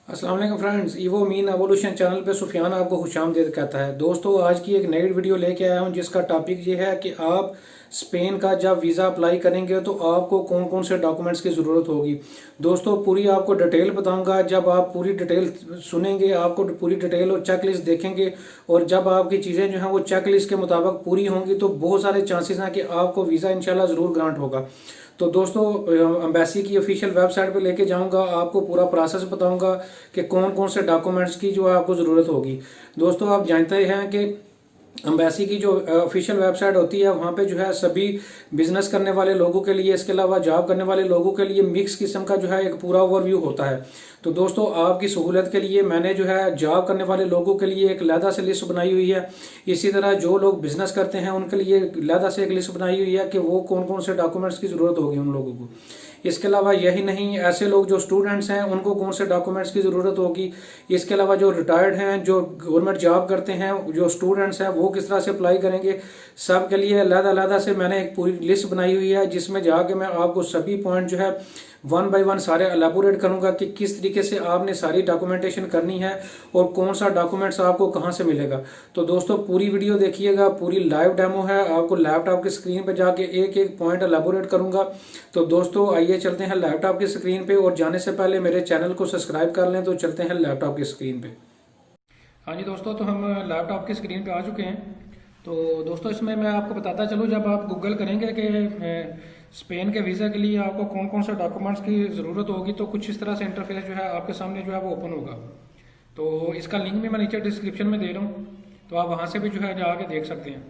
अस्सलाम वालेकुम friends, evo mean evolution channel पे सुफियान आपको खुशामदीद कहता है। दोस्तों, आज की एक नई वीडियो लेके आया हूँ जिसका टॉपिक ये है कि आप स्पेन का जब वीज़ा अप्लाई करेंगे तो आपको कौन कौन से डॉक्यूमेंट्स की ज़रूरत होगी। दोस्तों, पूरी आपको डिटेल बताऊंगा। जब आप पूरी डिटेल सुनेंगे, आपको पूरी डिटेल और चेक लिस्ट देखेंगे और जब आपकी चीज़ें जो हैं वो चेक लिस्ट के मुताबिक पूरी होंगी तो बहुत सारे चांसेस हैं कि आपको वीज़ा इंशाल्लाह ज़रूर ग्रांट होगा। तो दोस्तों, एम्बेसी की ऑफिशियल वेबसाइट पे लेके जाऊंगा, आपको पूरा प्रोसेस बताऊंगा कि कौन कौन से डॉक्यूमेंट्स की जो है आपको ज़रूरत होगी। दोस्तों, आप जानते हैं कि एम्बेसी की जो ऑफिशियल वेबसाइट होती है वहाँ पे जो है सभी बिजनेस करने वाले लोगों के लिए, इसके अलावा जॉब करने वाले लोगों के लिए मिक्स किस्म का जो है एक पूरा ओवरव्यू होता है। तो दोस्तों, आपकी सहूलत के लिए मैंने जो है जॉब करने वाले लोगों के लिए एक अलहदा से लिस्ट बनाई हुई है। इसी तरह जो लोग बिजनेस करते हैं उनके लिए अलहदा से एक लिस्ट बनाई हुई है कि वो कौन कौन से डॉक्यूमेंट्स की ज़रूरत होगी उन लोगों को। इसके अलावा यही नहीं, ऐसे लोग जो स्टूडेंट्स हैं उनको कौन से डॉक्यूमेंट्स की ज़रूरत होगी। इसके अलावा जो रिटायर्ड हैं, जो गवर्नमेंट जॉब करते हैं, जो स्टूडेंट्स हैं, वो किस तरह से अप्लाई करेंगे, सब के लिए अलग-अलग से मैंने एक पूरी लिस्ट बनाई हुई है जिसमें जाके मैं आपको सभी पॉइंट जो है वन बाय वन सारे एलेबोरेट करूंगा कि किस तरीके से आपने सारी डॉक्यूमेंटेशन करनी है और कौन सा डॉक्यूमेंट्स आपको कहां से मिलेगा। तो दोस्तों, पूरी वीडियो देखिएगा, पूरी लाइव डेमो है, आपको लैपटॉप की स्क्रीन पे जाके एक एक पॉइंट एलेबोरेट करूंगा। तो दोस्तों, आइए चलते हैं लैपटॉप की स्क्रीन पे और जाने से पहले मेरे चैनल को सब्सक्राइब कर लें। तो चलते हैं लैपटॉप की स्क्रीन पे। हाँ जी दोस्तों, तो हम लैपटॉप की स्क्रीन पे आ चुके हैं। तो दोस्तों, इसमें मैं आपको बताता चलूँ, जब आप गूगल करेंगे कि स्पेन के वीज़ा के लिए आपको कौन कौन से डॉक्यूमेंट्स की ज़रूरत होगी तो कुछ इस तरह से इंटरफेस जो है आपके सामने जो है वो ओपन होगा। तो इसका लिंक भी मैं नीचे डिस्क्रिप्शन में दे रहा हूँ, तो आप वहाँ से भी जो है जाके देख सकते हैं।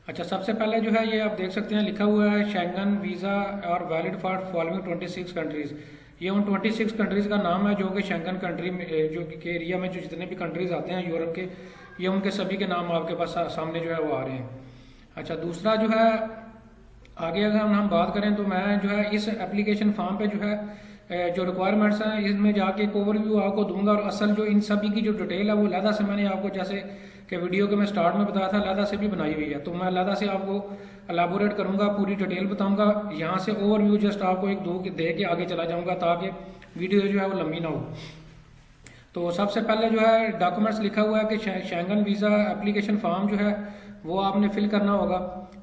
अच्छा, सबसे पहले जो है ये आप देख सकते हैं लिखा हुआ है शेंगन वीज़ा और वैलिड फॉर फॉलोइंग 26 कंट्रीज़। ये उन 26 कंट्रीज़ का नाम है जो कि शेंगन कंट्री में, जो कि एरिया में जो जितने भी कंट्रीज़ आते हैं यूरोप के, ये उनके सभी के नाम आपके पास सामने जो है वो आ रहे हैं। अच्छा, दूसरा जो है, आगे अगर हम बात करें तो मैं जो है इस एप्लीकेशन फॉर्म पे जो है जो रिक्वायरमेंट्स हैं इसमें जाके एक ओवरव्यू आपको दूंगा और असल जो इन सभी की जो डिटेल है वो अलहदा से मैंने आपको, जैसे कि वीडियो के मैं स्टार्ट में बताया था, अलहदा से भी बनाई हुई है। तो मैं अलहदा से आपको एलाबोरेट करूंगा, पूरी डिटेल बताऊंगा। यहाँ से ओवरव्यू जस्ट आपको एक दो दे के आगे चला जाऊंगा ताकि वीडियो जो है वो लंबी ना हो। तो सबसे पहले जो है डॉक्यूमेंट्स लिखा हुआ है कि शेंगन वीज़ा एप्लीकेशन फॉर्म जो है वो आपने फिल करना होगा।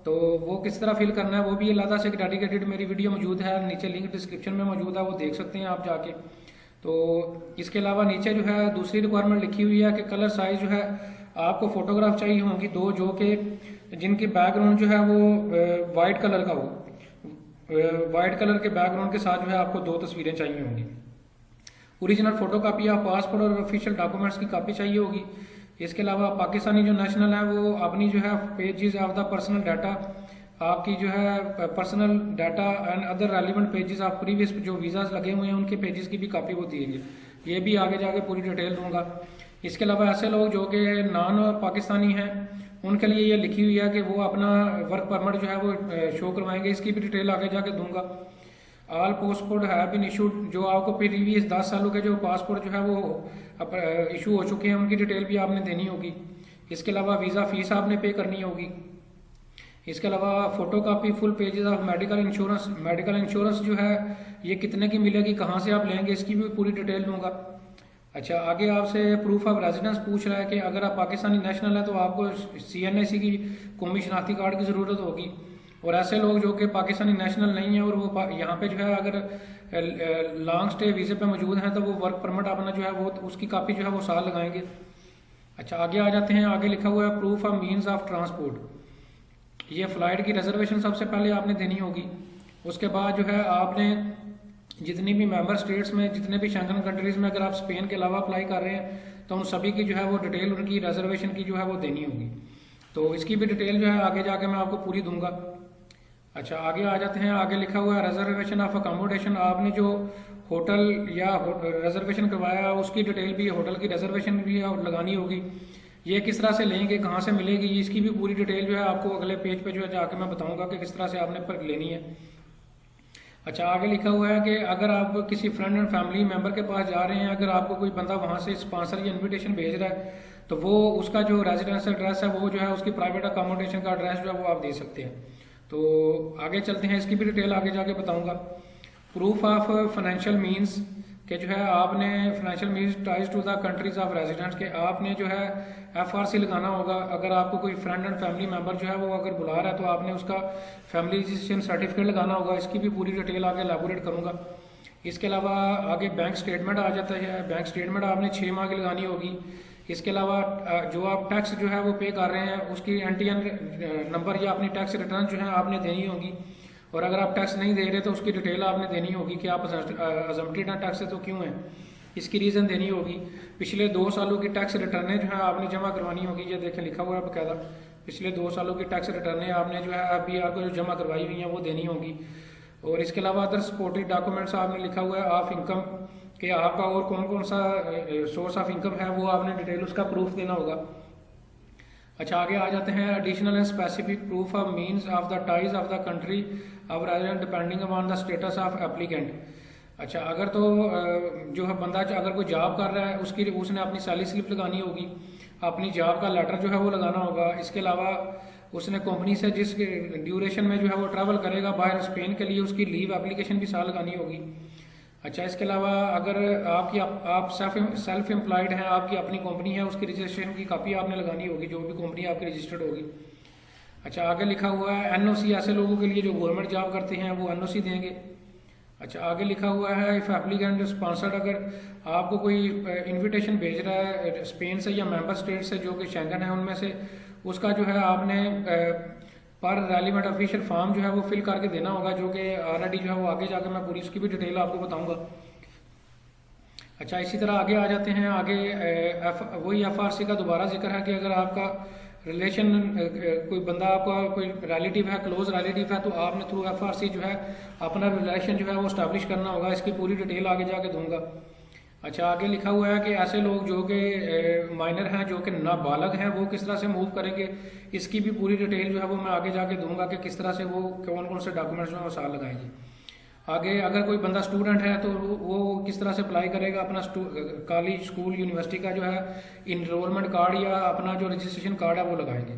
तो वो किस तरह फिल करना है वो भी अलग से एक डेडिकेटेड मेरी वीडियो मौजूद है, नीचे लिंक डिस्क्रिप्शन में मौजूद है, वो देख सकते हैं आप जाके। तो इसके अलावा नीचे जो है दूसरी रिक्वायरमेंट लिखी हुई है कि कलर साइज जो है आपको फोटोग्राफ चाहिए होंगी दो, जो कि जिनकी बैकग्राउंड जो है वो वाइट कलर का हो। वाइट कलर के बैकग्राउंड के साथ जो है आपको दो तस्वीरें चाहिए होंगी। ओरिजिनल फोटो कापी या पासपोर्ट और ऑफिशियल डॉक्यूमेंट्स की कापी चाहिए होगी। इसके अलावा पाकिस्तानी जो नेशनल है वो अपनी जो है pages of the personal data, आपकी जो है personal data and other relevant pages of previous जो वीज़ाज लगे हुए हैं उनके पेजेस की भी कापी वो देंगे। ये भी आगे जाके पूरी डिटेल दूंगा। इसके अलावा ऐसे लोग जो कि नॉन पाकिस्तानी हैं उनके लिए ये लिखी हुई है कि वो अपना वर्क परमिट जो है वो शो करवाएंगे, इसकी भी डिटेल आगे जाके दूंगा। ऑल पासपोर्ट है बिन इशूड, जो आपको प्रीवियस 10 सालों के जो पासपोर्ट जो है वो इशू हो चुके हैं उनकी डिटेल भी आपने देनी होगी। इसके अलावा वीज़ा फीस आपने पे करनी होगी। इसके अलावा photo copy full pages of medical insurance, medical insurance जो है ये कितने की मिलेगी, कहाँ से आप लेंगे, इसकी भी पूरी डिटेल दूंगा। अच्छा, आगे आपसे प्रूफ ऑफ रेजिडेंस पूछ रहा है कि अगर आप पाकिस्तानी नेशनल है तो आपको CNAC की कौमी शनाख्ती कार्ड की ज़रूरत होगी। और ऐसे लोग जो कि पाकिस्तानी नेशनल नहीं है और वो यहाँ पे जो है अगर लॉन्ग स्टे वीज़े पे मौजूद हैं तो वो वर्क परमिट अपना जो है वो उसकी कापी जो है वो साल लगाएंगे। अच्छा, आगे आ जाते हैं। आगे लिखा हुआ है proof of means of transport. ये फ्लाइट की रिजर्वेशन सबसे पहले आपने देनी होगी। उसके बाद जो है आपने जितनी भी मेंबर स्टेट्स में, जितने भी शेंगन कंट्रीज में अगर आप स्पेन के अलावा अप्लाई कर रहे हैं तो उन सभी की जो है वो डिटेल उनकी रिजर्वेशन की जो है वो देनी होगी। तो इसकी भी डिटेल जो है आगे जाके मैं आपको पूरी दूंगा। अच्छा, आगे आ जाते हैं। आगे लिखा हुआ है रिजर्वेशन ऑफ अकोमोडेशन। आपने जो होटल या रिजर्वेशन करवाया उसकी डिटेल भी, होटल की रिजर्वेशन भी लगानी होगी। ये किस तरह से लेंगे, कहाँ से मिलेगी, इसकी भी पूरी डिटेल जो है आपको अगले पेज पे जो है जाके मैं बताऊंगा कि किस तरह से आपने पर लेनी है। अच्छा, आगे लिखा हुआ है कि अगर आप किसी फ्रेंड एंड फैमिली मेंबर के पास जा रहे हैं, अगर आपको कोई बंदा वहाँ से स्पॉन्सर या इन्विटेशन भेज रहा है तो वो उसका जो रेजिडेंस एड्रेस है वो जो है उसकी प्राइवेट अकोमोडेशन का एड्रेस जो है वो आप दे सकते हैं। तो आगे चलते हैं, इसकी भी डिटेल आगे जाके बताऊंगा। प्रूफ ऑफ फाइनेंशियल मीन्स कि जो है आपने financial means ties to the countries of residents के आपने जो है FRC लगाना होगा। अगर आपको कोई फ्रेंड एंड फैमिली मेंबर जो है वो अगर बुला रहा है तो आपने उसका फैमिली रजिस्ट्रेशन सर्टिफिकेट लगाना होगा। इसकी भी पूरी डिटेल आगे एलैबोरेट करूँगा। इसके अलावा आगे बैंक स्टेटमेंट आ जाता है। बैंक स्टेटमेंट आपने 6 माह की लगानी होगी। इसके अलावा जो आप टैक्स जो है वो पे कर रहे हैं उसकी NTN नंबर या अपनी टैक्स रिटर्न जो है आपने देनी होगी। और अगर आप टैक्स नहीं दे रहे तो उसकी डिटेल आपने देनी होगी कि आप अजम्प्टेड टैक्स तो क्यों है, इसकी रीज़न देनी होगी। पिछले 2 सालों की टैक्स रिटर्नें जो है आपने जमा करवानी होगी। ये देखें लिखा हुआ है बकायदा, पिछले 2 सालों की टैक्स रिटर्नें आपने जो है IPR को जो जमा करवाई हुई हैं वो देनी होगी। और इसके अलावा अदर सपोर्टेड डॉक्यूमेंट्स आपने लिखा हुआ है ऑफ इनकम कि आपका और कौन कौन सा सोर्स ऑफ इनकम है वो आपने डिटेल उसका प्रूफ देना होगा। अच्छा, आगे आ जाते हैं additional and specific proof of means of the ties of the country of resident depending upon the status of applicant. अच्छा, अगर तो जो है बंदा अगर कोई जॉब कर रहा है उसने अपनी सैलरी स्लिप लगानी होगी, अपनी जॉब का लेटर जो है वो लगाना होगा। इसके अलावा उसने कंपनी से जिस ड्यूरेशन में जो है वो ट्रैवल करेगा बाहर स्पेन के लिए उसकी लीव एप्लीकेशन भी साथ लगानी होगी। अच्छा, इसके अलावा अगर आप सेल्फ एम्प्लॉयड हैं, आपकी अपनी कंपनी है, उसकी रजिस्ट्रेशन की कॉपी आपने लगानी होगी, जो भी कंपनी आपकी रजिस्टर्ड होगी। अच्छा, आगे लिखा हुआ है NOC, ऐसे लोगों के लिए जो गवर्नमेंट जॉब करते हैं वो NOC देंगे। अच्छा, आगे लिखा हुआ है इफ एप्लीकेंट स्पॉन्सर्ड, अगर आपको कोई इन्विटेशन भेज रहा है स्पेन से या मेंबर स्टेट से जो कि शेंगन है उनमें से, उसका जो है आपने पर रेलिवेंट ऑफिशियल फॉर्म जो है वो फिल करके देना होगा, जो कि ऑलरेडी जो है वो आगे जाकर मैं पूरी उसकी भी डिटेल आपको बताऊंगा। अच्छा, इसी तरह आगे आ जाते हैं। आगे वही FRC का दोबारा जिक्र है कि अगर आपका रिलेशन कोई बंदा आपका कोई रिलेटिव है, क्लोज रिलेटिव है, तो आपने थ्रू FRC जो है अपना रिलेशन जो है वो स्टैब्लिश करना होगा। इसकी पूरी डिटेल आगे जाके दूंगा। अच्छा, आगे लिखा हुआ है कि ऐसे लोग जो कि माइनर हैं, जो कि नाबालग हैं, वो किस तरह से मूव करेंगे, इसकी भी पूरी डिटेल जो है वो मैं आगे जाके दूंगा कि किस तरह से वो कौन कौन से डॉक्यूमेंट्स में वो साथ लगाएंगे। आगे अगर कोई बंदा स्टूडेंट है तो वो किस तरह से अप्लाई करेगा, अपना कॉलेज स्कूल यूनिवर्सिटी का जो है इनरोलमेंट कार्ड या अपना जो रजिस्ट्रेशन कार्ड है वो लगाएंगे।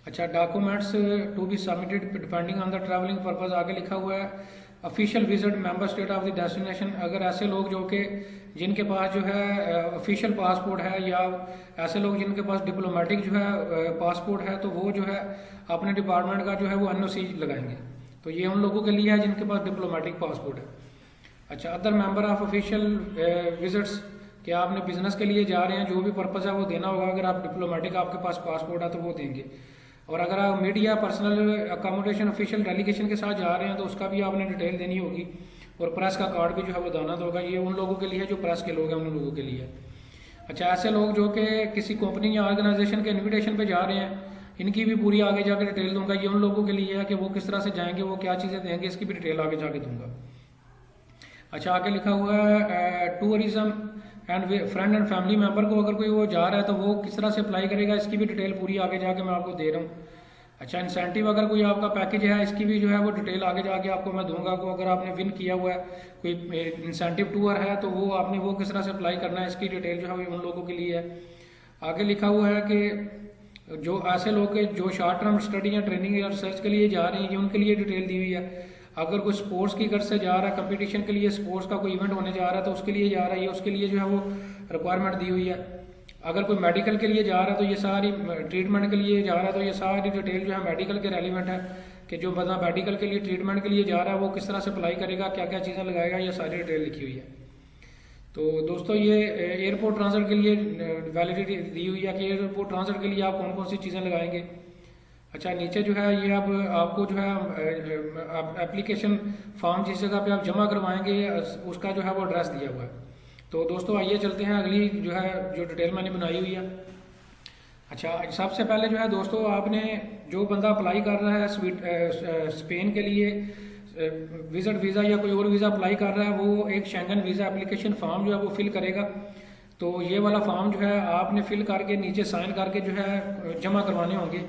अच्छा, documents to be submitted depending on the travelling purpose, आगे लिखा हुआ है official visit member state of the destination. अगर ऐसे लोग जो कि जिनके पास जो है ऑफिशियल पासपोर्ट है या ऐसे लोग जिनके पास डिप्लोमेटिक जो है पासपोर्ट है, तो वो जो है अपने डिपार्टमेंट का जो है वो NOC लगाएंगे। तो ये उन लोगों के लिए है जिनके पास डिप्लोमेटिक पासपोर्ट है। अच्छा, other member of official visits, कि आपने बिजनेस के लिए जा रहे हैं, जो भी पर्पज़ है वो देना होगा। अगर आप डिप्लोमेटिक आपके पास पासपोर्ट है तो वो देंगे। और अगर आप media personal accommodation official delegation के साथ जा रहे हैं तो उसका भी आपने डिटेल देनी होगी। और प्रेस का कार्ड भी जो है वो दाना होगा। ये उन लोगों के लिए है जो प्रेस के लोग हैं, उन लोगों के लिए। अच्छा, ऐसे लोग जो कि किसी कंपनी या ऑर्गेनाइजेशन के इन्विटेशन पे जा रहे हैं, इनकी भी पूरी आगे जाकर डिटेल दूंगा। ये उन लोगों के लिए है कि वो किस तरह से जाएंगे, वो क्या चीज़ें देंगे, इसकी भी डिटेल आगे जाके दूंगा। अच्छा, आगे लिखा हुआ है tourism and friend and family member को अगर कोई वो जा रहा है तो वो किस तरह से अप्लाई करेगा, इसकी भी डिटेल पूरी आगे जाके मैं आपको दे रहा हूँ। अच्छा, इंसेंटिव अगर कोई आपका पैकेज है, इसकी भी जो है वो डिटेल आगे जाके आपको मैं दूंगा। को अगर आपने विन किया हुआ है कोई इंसेंटिव टूर है तो वो आपने वो किस तरह से अप्लाई करना है, इसकी डिटेल जो है वो उन लोगों के लिए है। आगे लिखा हुआ है कि जो ऐसे लोग जो शॉर्ट टर्म स्टडी या ट्रेनिंग या रिसर्च के लिए जा रहे हैं, ये उनके लिए डिटेल दी हुई है। अगर कोई स्पोर्ट्स की गर्ज से जा रहा है, कंपटीशन के लिए, स्पोर्ट्स का कोई इवेंट होने जा रहा है तो उसके लिए जा रहा है, ये उसके लिए जो है वो रिक्वायरमेंट दी हुई है। अगर कोई मेडिकल के लिए जा रहा है तो ये सारी, ट्रीटमेंट के लिए जा रहा है तो ये सारी डिटेल जो है मेडिकल के रेलिवेंट है कि जो बंदा मेडिकल के लिए ट्रीटमेंट के लिए जा रहा है वो किस तरह से अप्लाई करेगा, क्या क्या चीज़ें लगाएगा, ये सारी डिटेल लिखी हुई है। तो दोस्तों, ये एयरपोर्ट ट्रांसफर के लिए वैलिडिटी दी हुई है कि एयरपोर्ट ट्रांसफर के लिए आप कौन कौन सी चीज़ें लगाएंगे। अच्छा, नीचे जो है ये अब आपको जो है एप्लीकेशन फॉर्म जिस जगह पे आप जमा करवाएंगे उसका जो है वो एड्रेस दिया हुआ है। तो दोस्तों, आइए चलते हैं अगली जो है जो डिटेल मैंने बनाई हुई है। अच्छा, सबसे पहले जो है दोस्तों, आपने जो बंदा अप्लाई कर रहा है स्पेन के लिए विजिट वीज़ा या कोई और वीज़ा अप्लाई कर रहा है, वो एक शेंगन वीज़ा एप्लीकेशन फॉर्म जो है वो फिल करेगा। तो ये वाला फॉर्म जो है आपने फिल करके नीचे साइन करके जो है जमा करवाने होंगे।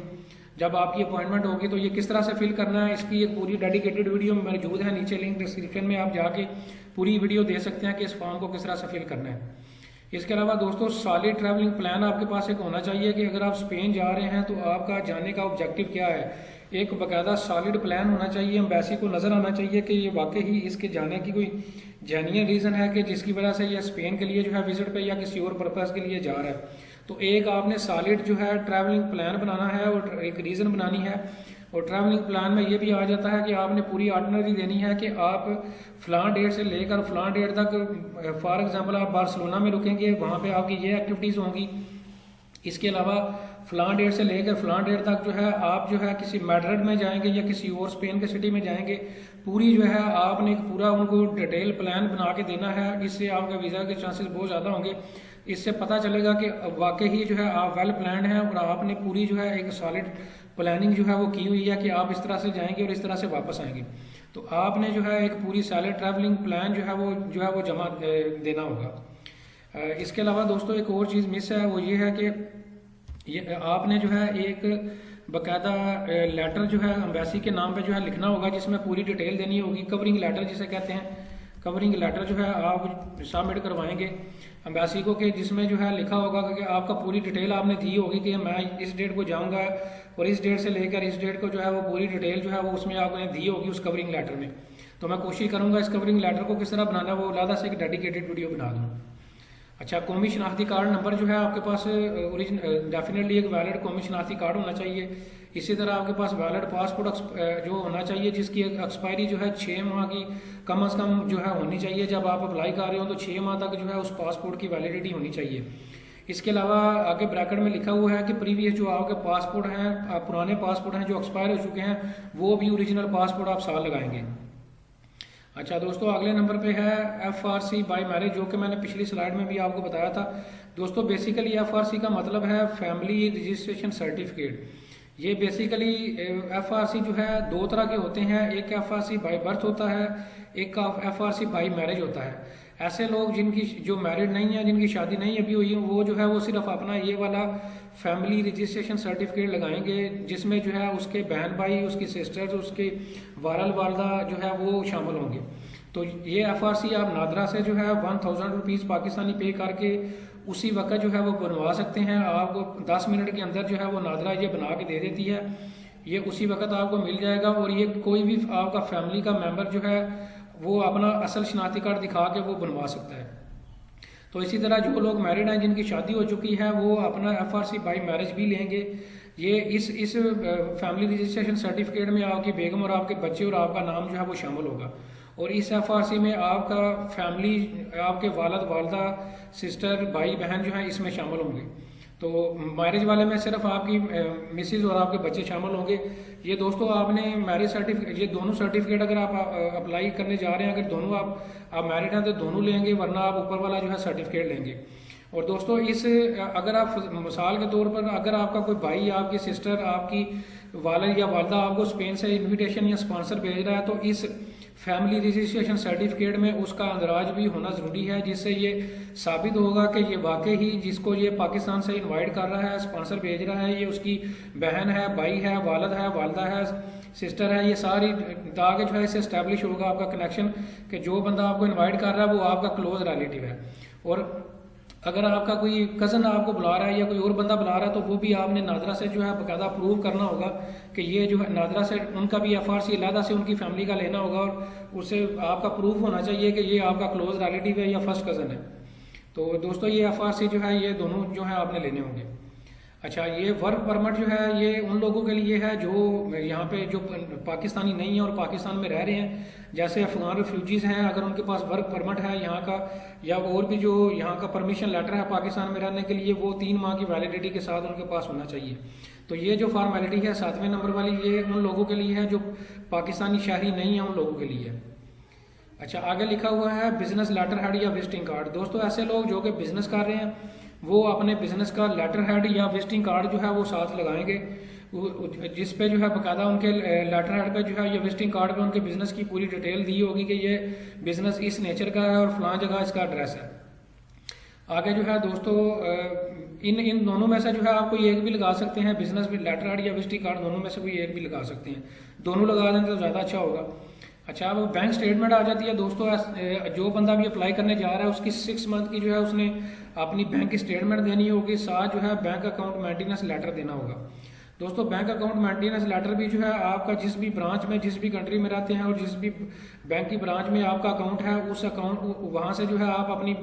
जब आपकी अपॉइंटमेंट होगी तो ये किस तरह से फिल करना है, इसकी एक पूरी डेडिकेटेड वीडियो मौजूद है, नीचे लिंक डिस्क्रिप्शन में आप जाके पूरी वीडियो दे सकते हैं कि इस फॉर्म को किस तरह से फिल करना है। इसके अलावा दोस्तों, सॉलिड ट्रैवलिंग प्लान आपके पास एक होना चाहिए कि अगर आप स्पेन जा रहे हैं तो आपका जाने का ऑब्जेक्टिव क्या है, एक बाकायदा सॉलिड प्लान होना चाहिए। एम्बेसी को नज़र आना चाहिए कि ये वाकई ही इसके जाने की कोई जेन्युइन रीज़न है कि जिसकी वजह से ये स्पेन के लिए जो है विजिट पे या किसी और पर्पज़ के लिए जा रहा है। तो एक आपने सॉलिड जो है ट्रैवलिंग प्लान बनाना है और एक रीज़न बनानी है। और ट्रैवलिंग प्लान में ये भी आ जाता है कि आपने पूरी आर्टनरी देनी है कि आप फ़लाँ डेट से लेकर फ़लाँ डेट तक, फॉर एग्जांपल आप बार्सिलोना में रुकेंगे, वहाँ पे आपकी ये एक्टिविटीज़ होंगी। इसके अलावा फ़लाँ डेट से लेकर फ़लाँ डेट तक जो है आप जो है किसी मैड्रिड में जाएंगे या किसी और स्पेन के सिटी में जाएंगे। पूरी जो है आपने एक पूरा उनको डिटेल प्लान बना के देना है। इससे आपका वीज़ा के चांसेस बहुत ज़्यादा होंगे। इससे पता चलेगा कि वाकई ही जो है आप वेल प्लान्ड हैं और आपने पूरी जो है एक सॉलिड प्लानिंग जो है वो की हुई है कि आप इस तरह से जाएंगे और इस तरह से वापस आएंगे। तो आपने जो है एक पूरी सॉलिड ट्रैवलिंग प्लान जो है वो जमा देना होगा। इसके अलावा दोस्तों एक और चीज़ मिस है, वो ये है कि ये आपने जो है एक बाकायदा लेटर जो है एम्बेसी के नाम पे जो है लिखना होगा, जिसमें पूरी डिटेल देनी होगी। कवरिंग लेटर जिसे कहते हैं, कवरिंग लेटर जो है आप सबमिट करवाएंगे एम्बेसी को, कि जिसमें जो है लिखा होगा कि आपका पूरी डिटेल आपने दी होगी कि मैं इस डेट को जाऊंगा और इस डेट से लेकर इस डेट को जो है वो पूरी डिटेल जो है वो उसमें आपने दी होगी उस कवरिंग लेटर में। तो मैं कोशिश करूंगा इस कवरिंग लेटर को किस तरह बनाना है वो अलग से एक डेडिकेटेड वीडियो बना दूँ। अच्छा, कौमी शनाख्ती कार्ड नंबर जो है आपके पास डेफिनेटली एक वैलिड कौमी शनाख्ती कार्ड होना चाहिए। इसी तरह आपके पास वैलिड पासपोर्ट जो होना चाहिए, जिसकी एक्सपायरी जो है 6 माह की कम से कम जो है होनी चाहिए। जब आप अप्लाई कर रहे हो तो 6 माह तक जो है उस पासपोर्ट की वैलिडिटी होनी चाहिए। इसके अलावा आगे ब्रैकेट में लिखा हुआ है कि प्रीवियस जो आपके पासपोर्ट हैं, पुराने पासपोर्ट हैं जो एक्सपायर हो चुके हैं, वो भी ओरिजिनल पासपोर्ट आप साल लगाएंगे। अच्छा दोस्तों, अगले नंबर पे है FRC बाय मैरिज, जो कि मैंने पिछली स्लाइड में भी आपको बताया था। दोस्तों बेसिकली FRC का मतलब है फैमिली रजिस्ट्रेशन सर्टिफिकेट। ये बेसिकली FRC जो है 2 तरह के होते हैं, एक FRC बाय बर्थ होता है, एक FRC बाय मैरिज होता है। ऐसे लोग जिनकी जो मैरिड नहीं है, जिनकी शादी नहीं अभी हुई, वो जो है वो सिर्फ अपना ये वाला फैमिली रजिस्ट्रेशन सर्टिफिकेट लगाएंगे, जिसमें जो है उसके बहन भाई, उसकी सिस्टर्स, उसके वारल वालदा जो है वो शामिल होंगे। तो ये FRC आप नादरा से जो है 1000 रुपीज़ पाकिस्तानी पे करके उसी वक्त जो है वो बनवा सकते हैं। आपको 10 मिनट के अंदर जो है वो नादरा ये बना के दे देती है, ये उसी वक्त आपको मिल जाएगा। और ये कोई भी आपका फैमिली का मेंबर जो है वो अपना असल शनाख्ती कार्ड दिखा के वो बनवा सकता है। तो इसी तरह जो लोग मैरिड हैं, जिनकी शादी हो चुकी है, वो अपना FRC बाय मैरिज भी लेंगे। ये इस फैमिली रजिस्ट्रेशन सर्टिफिकेट में आपकी बेगम और आपके बच्चे और आपका नाम जो है वो शामिल होगा। और इस FRC में आपका फैमिली, आपके वालद वालदा, सिस्टर, भाई बहन जो है इसमें शामिल होंगे। तो मैरिज वाले में सिर्फ आपकी मिसेज और आपके बच्चे शामिल होंगे। ये दोस्तों आपने मैरिज सर्टिफिकेट, ये दोनों सर्टिफिकेट अगर आप अप्लाई करने जा रहे हैं, अगर दोनों आप मैरिड हैं तो दोनों लेंगे, वरना आप ऊपर वाला जो है सर्टिफिकेट लेंगे। और दोस्तों अगर आप मिसाल के तौर पर अगर आपका कोई भाई, आपकी सिस्टर, आपकी वालिद या वालदा आपको स्पेन से इन्विटेशन या स्पॉन्सर भेज रहा है, तो इस फैमिली रजिस्ट्रेशन सर्टिफिकेट में उसका अंदराज भी होना ज़रूरी है, जिससे ये साबित होगा कि ये वाकई ही जिसको ये पाकिस्तान से इनवाइट कर रहा है, स्पॉन्सर भेज रहा है, ये उसकी बहन है, भाई है, वालद है, वालदा है, सिस्टर है। ये सारी ताकि जो है इससे इस्टेब्लिश होगा आपका कनेक्शन कि जो बंदा आपको इन्वाइट कर रहा है वो आपका क्लोज रिलेटिव है। और अगर आपका कोई कज़न आपको बुला रहा है या कोई और बंदा बुला रहा है, तो वो भी आपने नादरा से जो है बाकायदा प्रूव करना होगा कि ये जो है नादरा से उनका भी FRC अलग से उनकी फैमिली का लेना होगा, और उससे आपका प्रूफ होना चाहिए कि ये आपका क्लोज रिलेटिव है या फर्स्ट कज़न है। तो दोस्तों ये FRC जो है ये दोनों जो है आपने लेने होंगे। अच्छा, ये वर्क परमिट जो है ये उन लोगों के लिए है जो यहाँ पे जो पाकिस्तानी नहीं है और पाकिस्तान में रह रहे हैं, जैसे अफगान रिफ्यूजीज़ हैं, अगर उनके पास वर्क परमिट है यहाँ का, या और भी जो यहाँ का परमिशन लेटर है पाकिस्तान में रहने के लिए, वो 3 माह की वैलिडिटी के साथ उनके पास होना चाहिए। तो ये जो फॉर्मेलिटी है 7वें नंबर वाली, ये उन लोगों के लिए है जो पाकिस्तानी शहरी नहीं है, उन लोगों के लिए है। अच्छा, आगे लिखा हुआ है बिजनेस लेटर हेड या विजिटिंग कार्ड। दोस्तों ऐसे लोग जो कि बिजनेस कर रहे हैं वो अपने बिजनेस का लेटर हेड या विजिटिंग कार्ड जो है वो साथ लगाएंगे, जिस पे जो है बाकायदा उनके लेटर हेड पे जो है या विजिटिंग कार्ड पे उनके बिजनेस की पूरी डिटेल दी होगी कि ये बिजनेस इस नेचर का है और फलां जगह इसका एड्रेस है। आगे जो है दोस्तों इन दोनों में से जो है आप कोई एक भी लगा सकते हैं, बिजनेस लेटर हेड या विजिटिंग कार्ड दोनों में से कोई एक भी लगा सकते हैं। दोनों लगा दें तो ज़्यादा अच्छा होगा। अच्छा, अब बैंक स्टेटमेंट आ जाती है दोस्तों। जो बंदा भी अप्लाई करने जा रहा है उसकी 6 मंथ की जो है उसने अपनी बैंक की स्टेटमेंट देनी होगी, साथ जो है बैंक अकाउंट मेंटेनेंस लेटर देना होगा। दोस्तों बैंक अकाउंट मेंटेनेंस लेटर भी जो है आपका जिस भी ब्रांच में, जिस भी कंट्री में रहते हैं और जिस भी बैंक की ब्रांच में आपका अकाउंट है, उस अकाउंट वहाँ से जो है आप अपनी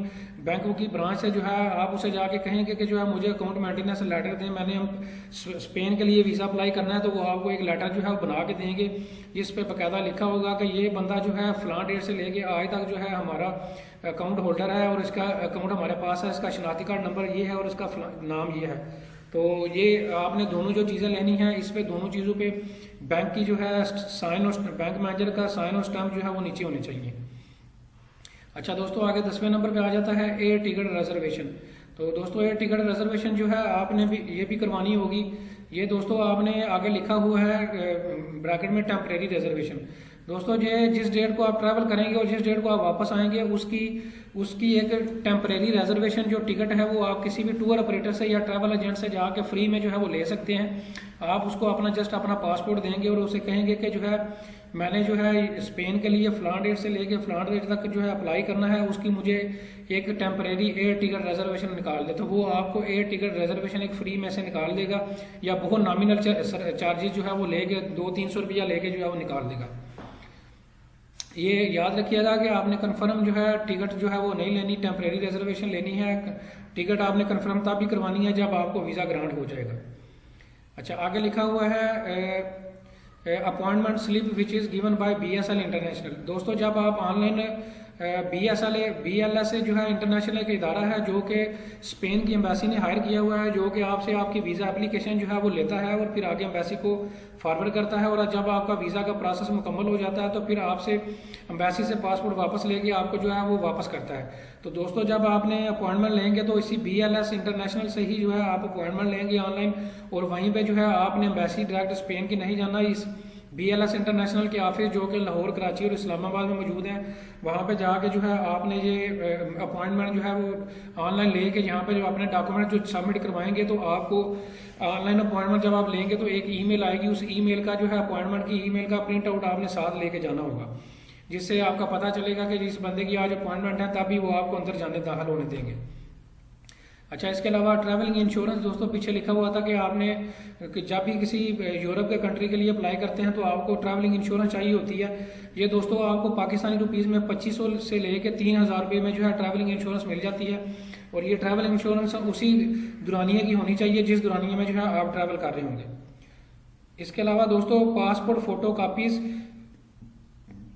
बैंक की ब्रांच से जो है आप उसे जाके कहेंगे कि जो है मुझे अकाउंट मेंटेनेंस लेटर दें, मैंने स्पेन के लिए वीज़ा अप्लाई करना है, तो वो आपको एक लेटर जो है वो बना के देंगे जिस पे बाकायदा लिखा होगा कि ये बंदा जो है फलां डेट से लेके आज तक जो है हमारा अकाउंट होल्डर है और इसका अकाउंट हमारे पास है, इसका शनाख्ती कार्ड नंबर ये है और इसका नाम ये है। तो ये आपने दोनों जो चीज़ें लेनी है, इस पे दोनों चीज़ों पे बैंक की जो है साइन और बैंक मैनेजर का साइन और स्टैम्प जो है वो नीचे होने चाहिए। अच्छा दोस्तों, आगे 10वें नंबर पे आ जाता है एयर टिकट रिजर्वेशन। तो दोस्तों एयर टिकट रिजर्वेशन जो है आपने भी ये भी करवानी होगी। ये दोस्तों आपने आगे लिखा हुआ है ब्रैकेट में टेम्परेरी रिजर्वेशन। दोस्तों ये जिस डेट को आप ट्रैवल करेंगे और जिस डेट को आप वापस आएंगे उसकी एक टेम्परेरी रिजर्वेशन जो टिकट है वो आप किसी भी टूर ऑपरेटर से या ट्रैवल एजेंट से जाके फ्री में जो है वो ले सकते हैं। आप उसको अपना पासपोर्ट देंगे और उसे कहेंगे कि जो है मैंने जो है स्पेन के लिए फलां डेट से लेके फलां डेट तक जो है अप्लाई करना है, उसकी मुझे एक टेम्परेरी एयर टिकट रिजर्वेशन निकाल दे। तो वो आपको एयर टिकट रिजर्वेशन एक फ्री में से निकाल देगा या बहुत नॉमिनल चार्जेस जो है वो लेके 200-300 रुपया लेके जो है वो निकाल देगा। ये याद रखिएगा कि आपने कंफर्म जो है टिकट जो है वो नहीं लेनी, टेम्परेरी रिजर्वेशन लेनी है। टिकट आपने कंफर्म तब भी करवानी है जब आपको वीज़ा ग्रांट हो जाएगा। अच्छा, आगे लिखा हुआ है appointment slip which is given by BSL international. दोस्तों जब आप ऑनलाइन BLS जो है इंटरनेशनल एक इदारा है जो कि स्पेन की एम्बेसी ने हायर किया हुआ है, जो कि आपसे आपकी वीज़ा एप्लीकेशन जो है वो लेता है और फिर आगे एम्बेसी को फॉरवर्ड करता है। और जब आपका वीज़ा का प्रोसेस मुकम्मल हो जाता है तो फिर आपसे एम्बेसी से पासपोर्ट वापस लेके आपको जो है वो वापस करता है। तो दोस्तों जब आपने अपॉइंटमेंट लेंगे तो इसी BLS इंटरनेशनल से ही जो है आप अपॉइंटमेंट लेंगे ऑनलाइन, और वहीं पर जो है आपने एम्बेसी डायरेक्ट स्पेन की नहीं जाना। इस BLS इंटरनेशनल के ऑफिस जो कि लाहौर, कराची और इस्लामाबाद में मौजूद हैं, वहाँ पे जाके जो है आपने ये अपॉइंटमेंट जो है वो ऑनलाइन लेके यहाँ पे जो अपने डॉक्यूमेंट जो सबमिट करवाएंगे तो आपको ऑनलाइन अपॉइंटमेंट जब आप लेंगे तो एक ईमेल आएगी, उस ईमेल का जो है अपॉइंटमेंट की ईमेल का प्रिंट आउट आपने साथ लेके जाना होगा, जिससे आपका पता चलेगा कि जिस बंदे की आज अपॉइंटमेंट है तभी वो आपको अंदर जाने दाखिल होने देंगे। अच्छा, इसके अलावा ट्रैवलिंग इंश्योरेंस दोस्तों पीछे लिखा हुआ था कि आपने जब भी किसी यूरोप के कंट्री के लिए अप्लाई करते हैं तो आपको ट्रैवलिंग इंश्योरेंस चाहिए होती है। ये दोस्तों आपको पाकिस्तानी रुपीज़ में 2500 से लेके 3000 रुपये में जो है ट्रैवलिंग इंश्योरेंस मिल जाती है। और ये ट्रैवल इंश्योरेंस उसी दुरानिया की होनी चाहिए जिस दुरानिया में जो है आप ट्रैवल कर रहे होंगे। इसके अलावा दोस्तों passport photo copies,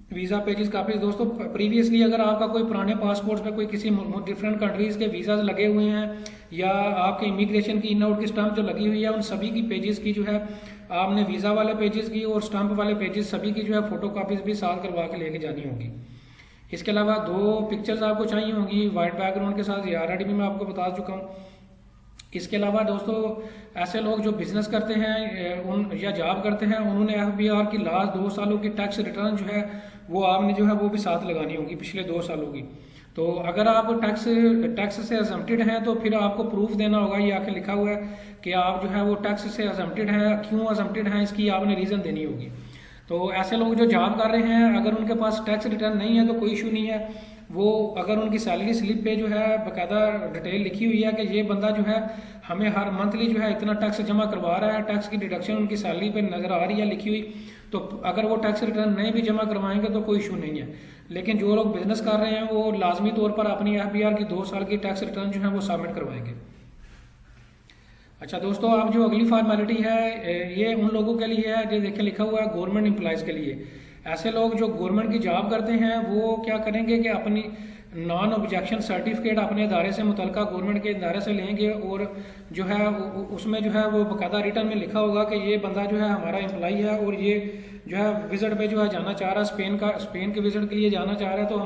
visa pages copies. दोस्तों प्रीवियसली अगर आपका कोई पुराने पासपोर्ट पे कोई किसी डिफरेंट कंट्रीज़ के वीज़ा लगे हुए हैं या आपके इमिग्रेशन की इन आउट की स्टैंप जो लगी हुई है, उन सभी की पेजेस की जो है आपने वीज़ा वाले पेजेस की और स्टैंप वाले पेजेस सभी की जो है फोटो कापीज भी साथ करवा के लेके जानी होगी। इसके अलावा 2 पिक्चर्स आपको चाहिए होंगी वाइट बैकग्राउंड के साथ, ये ऑलरेडी भी मैं आपको बता चुका हूँ। इसके अलावा दोस्तों ऐसे लोग जो बिजनेस करते हैं या जॉब करते हैं, उन्होंने FBR की लास्ट 2 सालों की टैक्स रिटर्न जो है वो आपने जो है वो भी साथ लगानी होगी पिछले 2 सालों की। तो अगर आप टैक्स से एग्जम्प्टेड हैं तो फिर आपको प्रूफ देना होगा, ये आके लिखा हुआ है कि आप जो है वो टैक्स से एग्जम्प्टेड हैं, क्यों एग्जम्प्टेड हैं इसकी आपने रीज़न देनी होगी। तो ऐसे लोग जो जॉब कर रहे हैं अगर उनके पास टैक्स रिटर्न नहीं है तो कोई इशू नहीं है। वो अगर उनकी सैलरी स्लिप पे जो है बाकायदा डिटेल लिखी हुई है कि ये बंदा जो है हमें हर मंथली जो है इतना टैक्स जमा करवा रहा है, टैक्स की डिडक्शन उनकी सैलरी पे नजर आ रही है लिखी हुई, तो अगर वो टैक्स रिटर्न नहीं भी जमा करवाएंगे तो कोई इशू नहीं है। लेकिन जो लोग बिजनेस कर रहे हैं वो लाजमी तौर पर अपनी FBR की 2 साल की टैक्स रिटर्न जो है वो सबमिट करवाएंगे। अच्छा दोस्तों, अब जो अगली फॉर्मेलिटी है ये उन लोगों के लिए है जो देखें लिखा हुआ है गवर्नमेंट एम्प्लॉयज़ के लिए। ऐसे लोग जो गवर्नमेंट की जॉब करते हैं वो क्या करेंगे कि अपनी नॉन ऑब्जेक्शन सर्टिफिकेट अपने इदारे से मुतलका गवर्नमेंट के इदारे से लेंगे और जो है उसमें जो है वो बाकायदा रिटर्न में लिखा होगा कि ये बंदा जो है हमारा एम्प्लॉई है और ये जो है विजिट पे जो है जाना चाह रहा है, स्पेन के विजिट के लिए जाना चाह रहा है, तो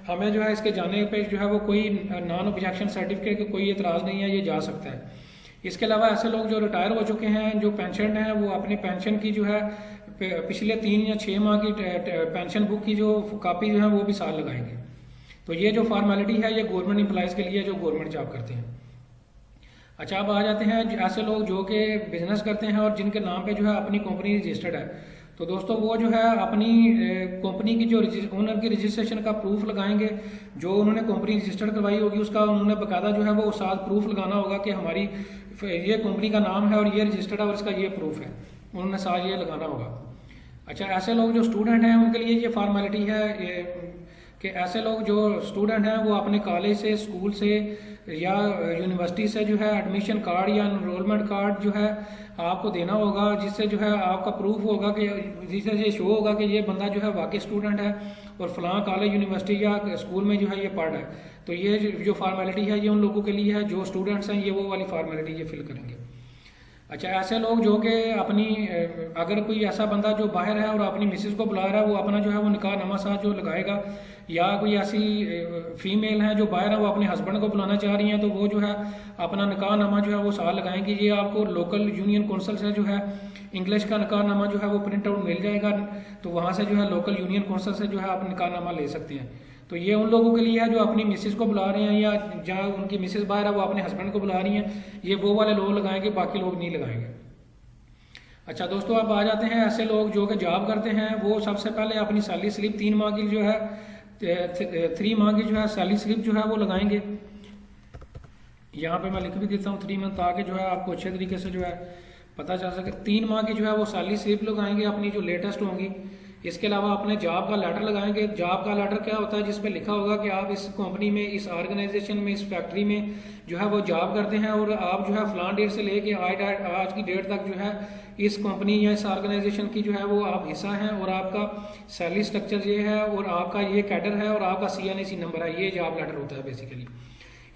हमें जो है इसके जाने पे जो है वो कोई नॉन ऑब्जेक्शन सर्टिफिकेट का कोई एतराज़ नहीं है, ये जा सकता है। इसके अलावा ऐसे लोग जो रिटायर हो चुके हैं, जो पेंशन हैं, वो अपनी पेंशन की जो है पिछले 3 या 6 माह की पेंशन बुक की जो कापी जो है वो भी साथ लगाएंगे। तो ये जो फॉर्मेलिटी है ये गवर्नमेंट एम्प्लॉयज़ के लिए जो गवर्नमेंट जॉब करते हैं। अच्छा, अब आ जाते हैं ऐसे लोग जो कि बिजनेस करते हैं और जिनके नाम पे जो है अपनी कंपनी रजिस्टर्ड है। तो दोस्तों वो जो है अपनी कंपनी की जो ओनर की रजिस्ट्रेशन का प्रूफ लगाएंगे, जो उन्होंने कंपनी रजिस्टर्ड करवाई होगी उसका उन्होंने बाकायदा जो है वो साथ प्रूफ लगाना होगा कि हमारी ये कंपनी का नाम है और ये रजिस्टर्ड है और इसका ये प्रूफ है, उन्होंने साथ ये लगाना होगा। अच्छा, ऐसे लोग जो स्टूडेंट हैं उनके लिए ये फॉर्मेलिटी है कि ऐसे लोग जो स्टूडेंट हैं वो अपने कॉलेज से, स्कूल से या यूनिवर्सिटी से जो है एडमिशन कार्ड या एनरोलमेंट कार्ड जो है आपको देना होगा, जिससे जो है आपका प्रूफ होगा कि जिससे ये शो होगा कि ये बंदा जो है वाकई स्टूडेंट है और फलां कॉलेज, यूनिवर्सिटी या स्कूल में जो है ये पढ़ रहा है। तो ये जो फॉर्मेलिटी है ये उन लोगों के लिए है जो स्टूडेंट्स हैं, ये वो वाली फॉर्मेलिटी ये फिल करेंगे। अच्छा, ऐसे लोग जो कि अपनी, अगर कोई ऐसा बंदा जो बाहर है और अपनी मिसेज को बुला रहा है, वो अपना जो है वो निकाह नामा साथ जो लगाएगा, या कोई ऐसी फीमेल है जो बाहर है वो अपने हस्बैंड को बुलाना चाह रही हैं, तो वो जो है अपना निकाह नामा जो है वो साथ लगाएंगे। ये आपको लोकल यूनियन काउंसिल से जो है इंग्लिश का निकाह नामा जो है वो प्रिंट आउट मिल जाएगा, तो वहाँ से जो है लोकल यूनियन काउंसिल से जो है आप निकाह नामा ले सकते हैं। तो ये उन लोगों के लिए है जो अपनी मिसेज को बुला रहे हैं, या जहाँ उनकी मिसेज बाहर है वो अपने हस्बैंड को बुला रही हैं, ये वो वाले लोग लगाएंगे, बाकी लोग नहीं लगाएंगे। अच्छा दोस्तों, अब आ जाते हैं ऐसे लोग जो कि जॉब करते हैं, वो सबसे पहले अपनी सैलरी स्लिप 3 माह की जो है 3 माह की जो है सैलरी स्लिप जो है वो लगाएंगे। यहाँ पे मैं लिख भी देता हूँ 3 मंथ, ताकि जो है आपको अच्छे तरीके से जो है पता चल सके। 3 माह की जो है वो सैलरी स्लिप लगाएंगे अपनी जो लेटेस्ट होंगी। इसके अलावा अपने जॉब का लेटर लगाएंगे। जॉब का लेटर क्या होता है, जिस पे लिखा होगा कि आप इस कंपनी में, इस ऑर्गेनाइजेशन में, इस फैक्ट्री में जो है वो जॉब करते हैं और आप जो है फलान डेट से लेके आज की डेट तक जो है इस कंपनी या इस ऑर्गेनाइजेशन की जो है वो आप हिस्सा हैं, और आपका सैलरी स्ट्रक्चर ये है और आपका ये कैडर है और आपका CNAC नंबर है। ये जॉब लेटर होता है बेसिकली।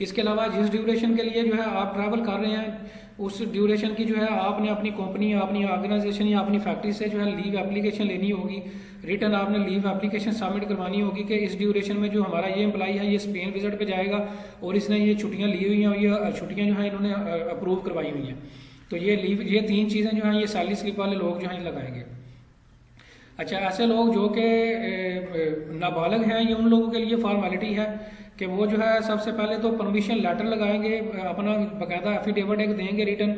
इसके अलावा जिस ड्यूरेशन के लिए जो है आप ट्रैवल कर रहे हैं, उस ड्यूरेशन की जो है आपने अपनी कंपनी, अपनी ऑर्गेनाइजेशन या अपनी फैक्ट्री से जो है लीव एप्लीकेशन लेनी होगी। रिटर्न आपने लीव एप्लीकेशन सबमिट करवानी होगी कि इस ड्यूरेशन में जो हमारा ये एम्प्लॉई है ये स्पेन विजिट पे जाएगा और इसने ये छुट्टियां ली हुई हैं, ये छुट्टियां जो है इन्होंने अप्रूव करवाई हुई हैं। तो ये लीव, ये 3 चीज़ें जो हैं ये सैलरी स्लिप वाले लोग जो हैं लगाएंगे। अच्छा, ऐसे लोग जो कि नाबालिग हैं, ये उन लोगों के लिए फॉर्मेलिटी है कि वो जो है सबसे पहले तो परमिशन लेटर लगाएंगे, अपना बाकायदा एफिडेविट एक देंगे रिटर्न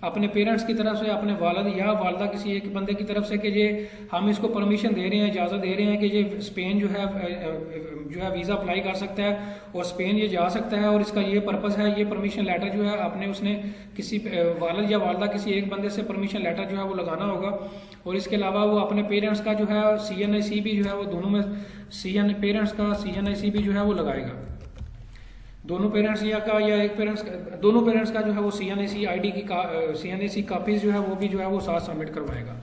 अपने पेरेंट्स की तरफ से, अपने वालिद या वालदा किसी एक बंदे की तरफ से कि ये हम इसको परमिशन दे रहे हैं, इजाज़त दे रहे हैं कि ये स्पेन जो है वीज़ा अप्लाई कर सकता है और स्पेन ये जा सकता है और इसका ये पर्पज़ है। ये परमिशन लेटर जो है आपने उसने किसी वालिद या वालदा किसी एक बंदे से परमिशन लेटर जो है वो लगाना होगा। और इसके अलावा वो अपने पेरेंट्स का जो है CNAC भी जो है वो दोनों में पेरेंट्स का CNAC भी जो है वो लगाएगा। दोनों पेरेंट्स या एक पेरेंट्स, दोनों पेरेंट्स का जो है वो CNAC ID की CNAC कापीज जो है वो भी जो है वो साथ सबमिट करवाएगा।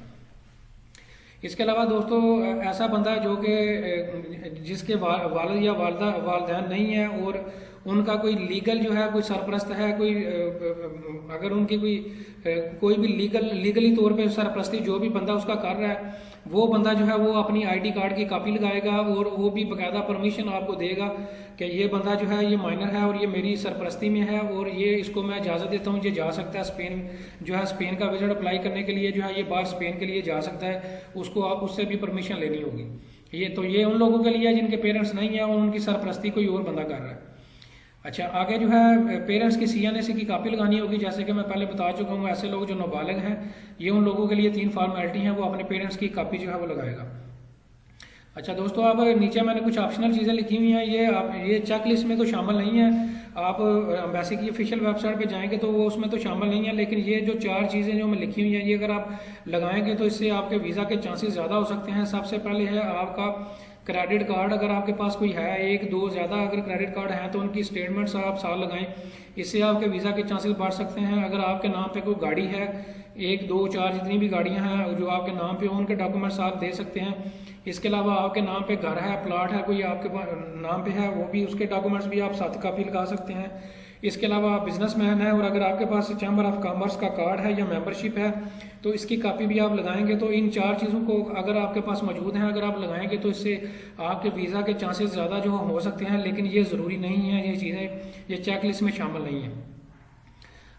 इसके अलावा दोस्तों, ऐसा बंदा जो कि जिसके वालिद या वालदैन नहीं है और उनका कोई लीगल जो है कोई सरपरस्त है, कोई अगर उनकी कोई भी लीगली तौर पे सरपरस्ती जो भी बंदा उसका कर रहा है, वो बंदा जो है वो अपनी ID कार्ड की कॉपी लगाएगा और वो भी बाकायदा परमिशन आपको देगा कि ये बंदा जो है ये माइनर है और ये मेरी सरपरस्ती में है और ये इसको मैं इजाज़त देता हूँ, ये जा सकता है स्पेन, जो है स्पेन का विजिट अप्लाई करने के लिए जो है ये बाहर स्पेन के लिए जा सकता है, उसको आप उससे भी परमिशन लेनी होगी। ये उन लोगों के लिए जिनके पेरेंट्स नहीं है और उनकी सरपरस्ती कोई और बंदा कर रहा है। अच्छा, आगे जो है पेरेंट्स की CNAC की कापी लगानी होगी। जैसे कि मैं पहले बता चुका हूँ, ऐसे लोग जो नाबालिग हैं, ये उन लोगों के लिए 3 फॉर्मेलिटी हैं, वो अपने पेरेंट्स की कापी जो है वो लगाएगा। अच्छा दोस्तों, अब नीचे मैंने कुछ ऑप्शनल चीज़ें लिखी हुई हैं, ये चेक लिस्ट में तो शामिल नहीं है। आप एम्बेसी की ऑफिशियल वेबसाइट पे जाएंगे तो वो उसमें तो शामिल नहीं है, लेकिन ये जो 4 चीज़ें जो मैं लिखी हुई हैं, ये अगर आप लगाएंगे तो इससे आपके वीज़ा के चांसेस ज़्यादा हो सकते हैं। सबसे पहले है आपका क्रेडिट कार्ड, अगर आपके पास कोई है, 1 2 ज़्यादा अगर क्रेडिट कार्ड है तो उनकी स्टेटमेंट्स आप साथ लगाएं, इससे आपके वीज़ा के चांसेस बढ़ सकते हैं। अगर आपके नाम पे कोई गाड़ी है, 1 2 4 जितनी भी गाड़ियां हैं जो आपके नाम पे हो, उनके डॉक्यूमेंट्स आप दे सकते हैं। इसके अलावा आपके नाम पे घर है, प्लाट है, कोई आपके नाम पे है, वो भी उसके डॉक्यूमेंट्स भी आप साथ कॉपी लगा सकते हैं। इसके अलावा आप बिजनेसमैन है और अगर आपके पास चैम्बर ऑफ कॉमर्स का कार्ड है या मेंबरशिप है तो इसकी कॉपी भी आप लगाएंगे। तो इन 4 चीज़ों को अगर आपके पास मौजूद हैं, अगर आप लगाएंगे तो इससे आपके वीज़ा के चांसेस ज़्यादा जो हो सकते हैं, लेकिन ये ज़रूरी नहीं है, ये चीज़ें ये चेक लिस्ट में शामिल नहीं है।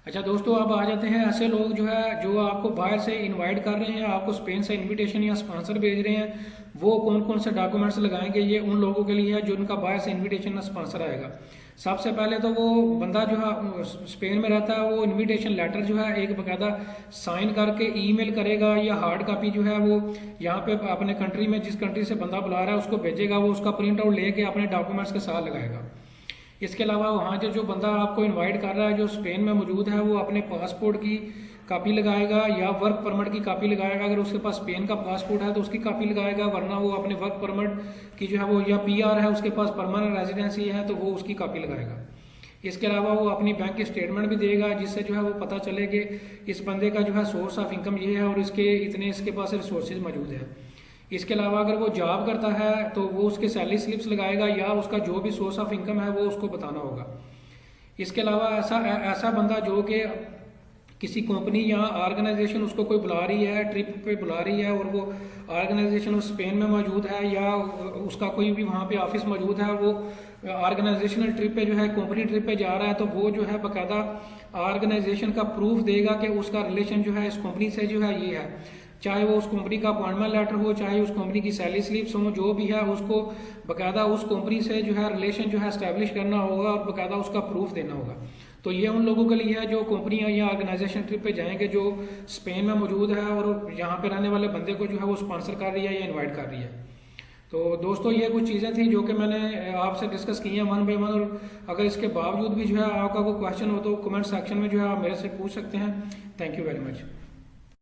अच्छा दोस्तों, अब आ जाते हैं ऐसे लोग जो है जो आपको बाहर से इनवाइट कर रहे हैं, आपको स्पेन से इनविटेशन या स्पॉन्सर भेज रहे हैं, वो कौन कौन से डॉक्यूमेंट्स लगाएंगे, ये उन लोगों के लिए है जो उनका बाहर से इनविटेशन या स्पॉन्सर आएगा। सबसे पहले तो वो बंदा जो है स्पेन में रहता है, वो इनविटेशन लेटर जो है एक बाकायदा साइन करके ईमेल करेगा या हार्ड कॉपी जो है वो यहाँ पे अपने कंट्री में जिस कंट्री से बंदा बुला रहा है उसको भेजेगा, वो उसका प्रिंट आउट लेके अपने डॉक्यूमेंट्स के साथ लगाएगा। इसके अलावा वहाँ जो बंदा आपको इनवाइट कर रहा है जो स्पेन में मौजूद है, वो अपने पासपोर्ट की कॉपी लगाएगा या वर्क परमिट की कॉपी लगाएगा। अगर उसके पास स्पेन का पासपोर्ट है तो उसकी कॉपी लगाएगा, वरना वो अपने वर्क परमिट की जो है वो, या PR है उसके पास, परमानेंट रेजिडेंसी है, तो वो उसकी कॉपी लगाएगा। इसके अलावा वो अपनी बैंक की स्टेटमेंट भी देगा, जिससे जो है वो पता चले कि इस बंदे का जो है सोर्स ऑफ इनकम ये है और इसके पास रिसोर्सेज मौजूद है। इसके अलावा अगर वो जॉब करता है तो वो उसके सैलरी स्लिप्स लगाएगा, या उसका जो भी सोर्स ऑफ इनकम है वो उसको बताना होगा। इसके अलावा ऐसा बंदा जो कि किसी कंपनी या ऑर्गेनाइजेशन उसको कोई बुला रही है, ट्रिप पे बुला रही है, और वो ऑर्गेनाइजेशन स्पेन में मौजूद है या उसका कोई भी वहाँ पे ऑफिस मौजूद है, वो ऑर्गेनाइजेशनल ट्रिप पे जो है, कंपनी ट्रिप पे जा रहा है, तो वो जो है बाकायदा ऑर्गेनाइजेशन का प्रूफ देगा कि उसका रिलेशन जो है इस कंपनी से जो है ये है। चाहे वो उस कंपनी का अपॉइंटमेंट लेटर हो, चाहे उस कंपनी की सैलरी स्लिप्स हो, जो भी है उसको बाकायदा उस कंपनी से जो है रिलेशन जो है एस्टेब्लिश करना होगा और बाकायदा उसका प्रूफ देना होगा। तो ये उन लोगों के लिए है जो कंपनियां या ऑर्गेनाइजेशन ट्रिप पे जाएंगे जो स्पेन में मौजूद है और यहाँ पे रहने वाले बंदे को जो है वो स्पॉन्सर कर रही है या इनवाइट कर रही है। तो दोस्तों ये कुछ चीज़ें थी जो कि मैंने आपसे डिस्कस की हैं वन बाई वन, और अगर इसके बावजूद भी जो है आपका कोई क्वेश्चन हो तो कमेंट सेक्शन में जो है आप मेरे से पूछ सकते हैं। Thank you very much.